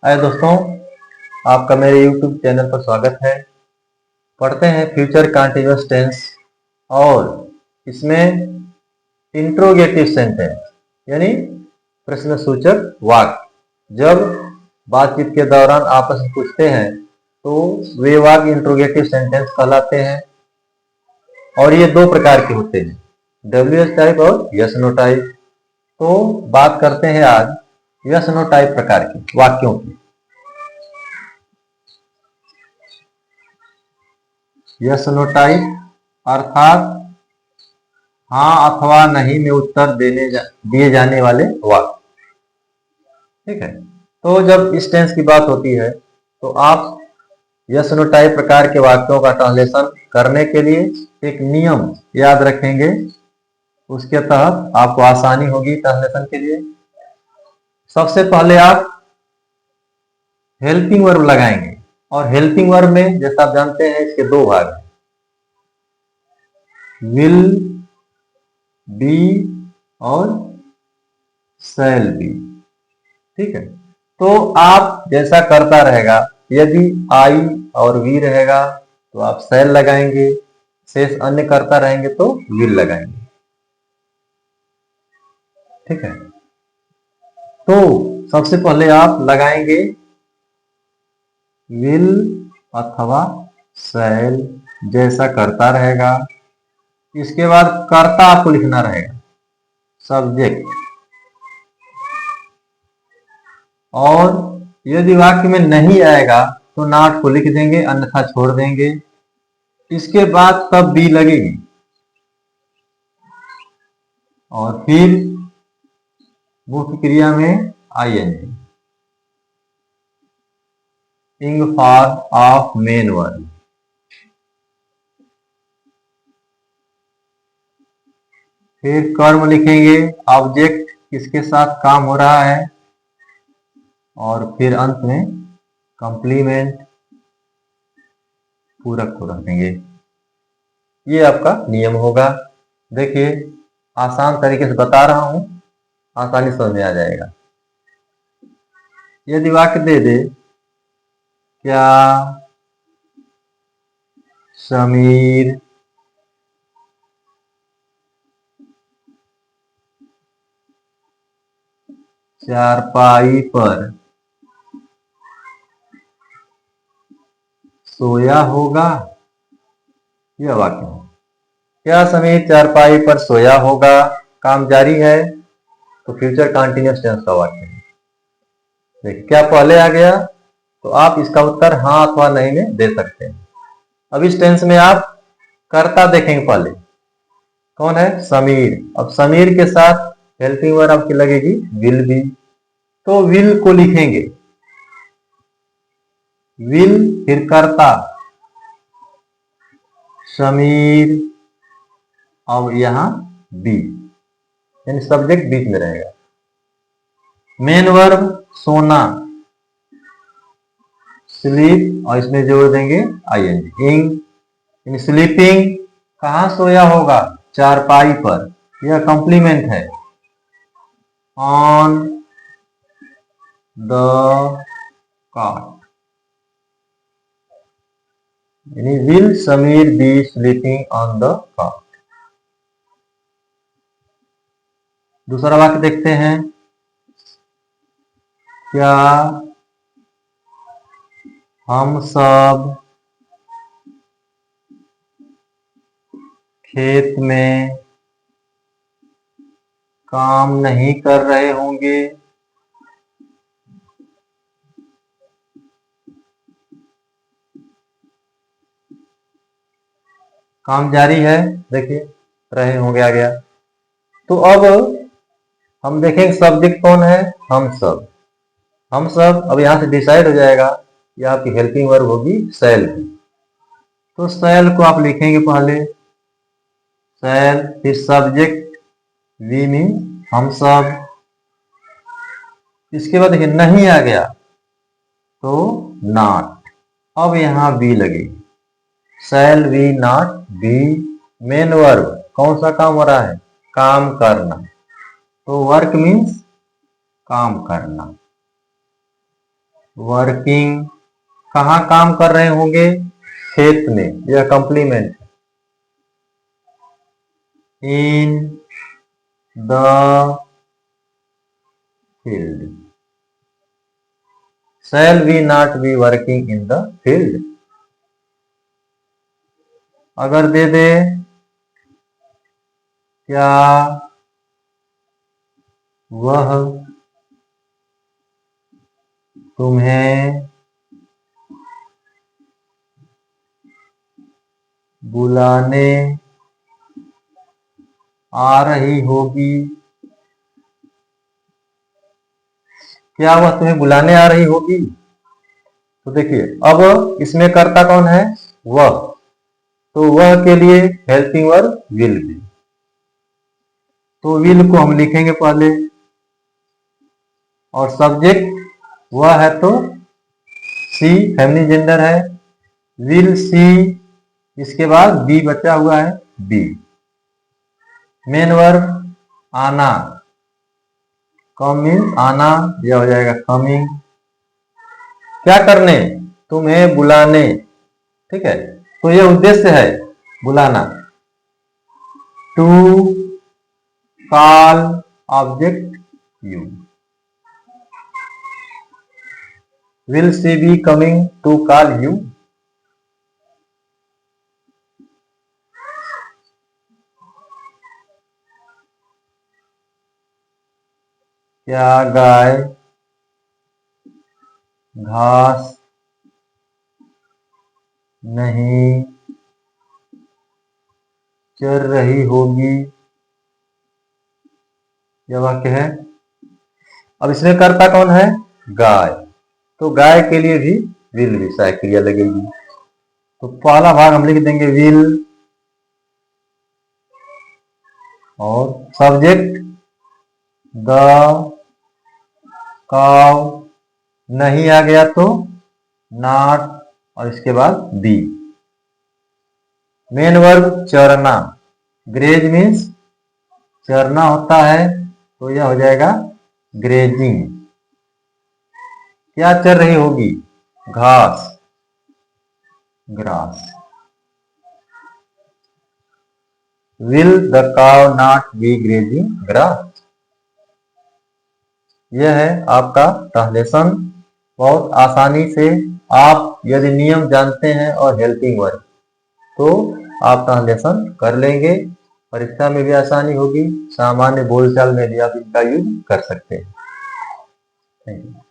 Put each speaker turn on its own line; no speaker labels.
हाय दोस्तों, आपका मेरे YouTube चैनल पर स्वागत है। पढ़ते हैं फ्यूचर कंटीन्यूअस टेंस और इसमें इंट्रोगेटिव सेंटेंस यानी प्रश्नसूचक वाक्य। जब बातचीत के दौरान आपस में पूछते हैं तो वे वाक्य इंट्रोगेटिव सेंटेंस कहलाते हैं और ये दो प्रकार के होते हैं, WH टाइप और यस नो टाइप। तो बात करते हैं आज यस नो टाइप प्रकार के वाक्यों की। यस नो टाइप अर्थात हाँ अथवा नहीं में उत्तर दिए जाने वाले वाक्य। ठीक है, तो जब इस टेंस की बात होती है तो आप यस नो टाइप प्रकार के वाक्यों का ट्रांसलेशन करने के लिए एक नियम याद रखेंगे। उसके तहत आपको आसानी होगी ट्रांसलेशन के लिए। सबसे पहले आप हेल्पिंग वर्ब लगाएंगे और हेल्पिंग वर्ब में जैसा आप जानते हैं इसके दो भाग हैं, विल बी और शैल बी। ठीक है, तो आप जैसा करता रहेगा, यदि आई और वी रहेगा तो आप शैल लगाएंगे, शेष अन्य करता रहेंगे तो विल लगाएंगे। ठीक है, तो सबसे पहले आप लगाएंगे विल अथवा शैल, जैसा करता रहेगा। इसके बाद कर्ता आपको लिखना रहेगा, सब्जेक्ट, और यदि वाक्य में नहीं आएगा तो नॉट को लिख देंगे अन्यथा छोड़ देंगे। इसके बाद तब बी लगेगी और फिर मुख्य क्रिया में आईएनजी, इंग फॉर्म ऑफ मेन वर्ब। फिर कर्म लिखेंगे, ऑब्जेक्ट किसके साथ काम हो रहा है, और फिर अंत में कंप्लीमेंट पूरक को रखेंगे। ये आपका नियम होगा। देखिए आसान तरीके से बता रहा हूं, आसानी समझ में आ जाएगा। यदि वाक्य दे दे क्या समीर चारपाई पर सोया होगा, यह वाक्य है। क्या समीर चारपाई पर सोया होगा, काम जारी है, तो फ्यूचर कंटीन्यूअस टेंस का वाक्य है। देखिए क्या पहले आ गया तो आप इसका उत्तर हाँ अथवा नहीं में दे सकते हैं। अब इस टेंस में आप कर्ता देखेंगे, पहले कौन है, समीर। अब समीर के साथ हेल्पिंग वर्ब आपकी लगेगी विल बी, तो विल को लिखेंगे, विल फिर कर्ता समीर, अब यहां बी यानी सब्जेक्ट बीच में रहेगा। मेन वर्ब सोना, स्लीप, और इसमें जोड़ देंगे आईएनजी, इंग, स्लीपिंग। कहां सोया होगा, चारपाई पर, यह कंप्लीमेंट है, ऑन द कॉट, यानी will Sameer be sleeping on the cot. दूसरा वाक्य देखते हैं, क्या हम सब खेत में काम नहीं कर रहे होंगे, काम जारी है, देखिए रहे होंगे आ गया। तो अब हम देखेंगे सब्जेक्ट कौन है, हम सब। हम सब अब यहां से डिसाइड हो जाएगा कि आपकी हेल्पिंग वर्ब होगी शैल की। तो शैल को आप लिखेंगे पहले, शैल, फिर सब्जेक्ट वी मीन हम सब। इसके बाद देखिए नहीं आ गया तो नॉट, अब यहां बी लगेगी, shall we not be. Main verb कौन सा काम हो रहा है, काम करना, तो वर्क मीन्स काम करना। वर्किंग, कहाँ काम कर रहे होंगे? खेत में, यह complement. In the field, shall we not be working in the field. अगर दे दे क्या वह तुम्हें बुलाने आ रही होगी? क्या वह तुम्हें बुलाने आ रही होगी? तो देखिए, अब इसमें कर्ता कौन है? वह। तो वह के लिए हेल्पिंग वर्ब विल बी। तो विल को हम लिखेंगे पहले, और सब्जेक्ट वह है तो सी, फेमिनिन जेंडर है। विल सी, इसके बाद बी बचा हुआ है, बी। मेन वर्ब आना, कम मीन्स आना, यह हो जाएगा कमिंग। क्या करने? तुम्हें बुलाने, ठीक है। तो यह उद्देश्य है, बुलाना। To call, object you. Will she be coming to call you? क्या गाय घास नहीं चर रही होगी? यह वाक्य है। अब इसमें कर्ता कौन है? गाय। तो गाय के लिए भी विल भी सहायक क्रिया लगेगी। तो पहला भाग हम लिख देंगे विल, और सब्जेक्ट द काउ, नहीं आ गया तो नॉट, और इसके बाद बी। मेन वर्ब चरना, ग्रेज मीन्स चरना होता है, तो यह हो जाएगा ग्रेजिंग। क्या चर रही होगी? घास, grass. Will the cow not be grazing grass? यह है आपका ट्रांसलेशन। बहुत आसानी से आप यदि नियम जानते हैं और हेल्पिंग वर्ब, तो आप ट्रांसलेशन कर लेंगे। परीक्षा में भी आसानी होगी, सामान्य बोलचाल में भी आप इनका यूज कर सकते हैं। Thank you.